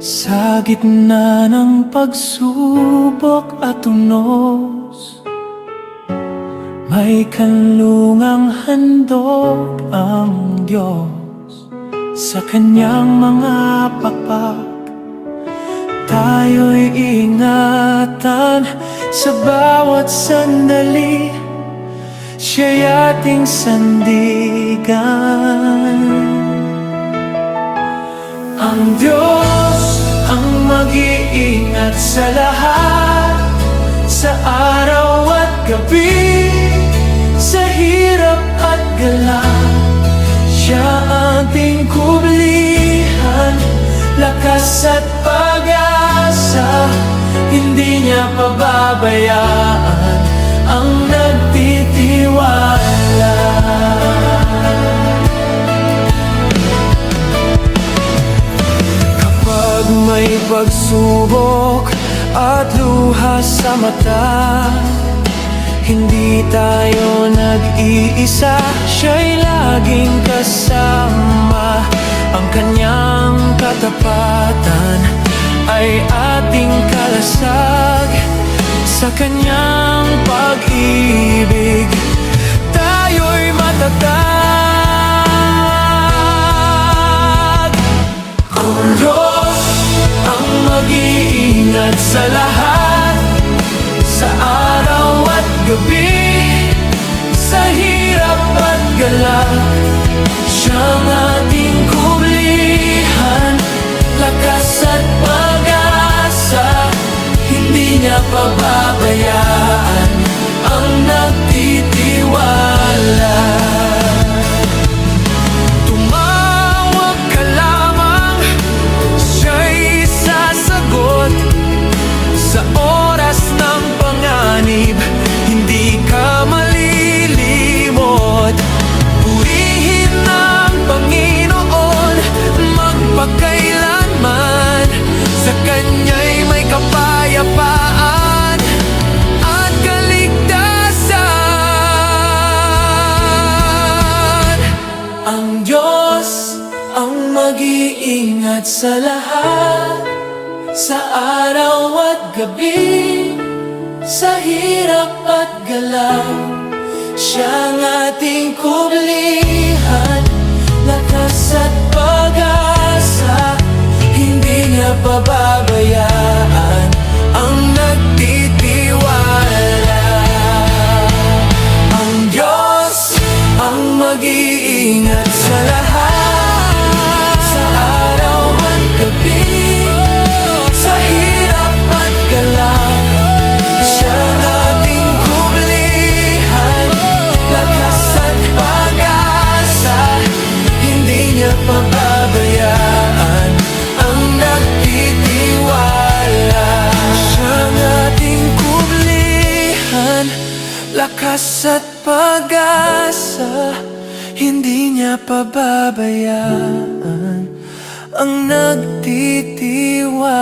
Sa gitna ng pagsubok at unos, may kanlungang handog ang Diyos. Sa kanyang mga pakpak, tayo'y ingatan sa bawat sandali. Siya'y ating sandigan. Ang Diyos ang mag-iingat sa lahat, sa araw at gabi, sa hirap at galak. Siya ating kublihan, lakas at pag-asa. Hindi niya pababayaan ang nagtitiwala. Kapag may pagsubok at luha sa mata, hindi tayo nag-iisa, siya'y laging kasama. Ang kanyang katapatan ay ating kalasag. Sa kanyang pag-ibig, tayo'y matatag. Ang Diyos ang mag-iingat sa lahat, sa araw at gabi, sa hirap at galak. Siyang ating kublihan, lakas at pag-asa. Hindi niya pababayaan ang nagtitiwala. Tumawag ka lamang, siya'y sasagot. Sa oras ng panganib, hindi ka malilimot. Purihin ang Panginoon magpakailanman. Sa Kanya'y may kapayapaan at kaligtasan. Ang Diyos ang mag-iingat sa lahat, sa araw at gabi, sa hirap at galak. Siyang ating kublihan, lakas at pag-asa. Hindi niya pababayaan ang nagtitiwala. Ang Diyos ang mag-iingat sa lahat, sa araw at gabi, sa hirap at galak. Siyang ating kublihan, lakas at pag-asa. Hindi niya pababayaan ang nagtitiwala. Siyang ating kublihan, lakas at pag-asa. Hindi niya pababayaan ang nagtitiwala.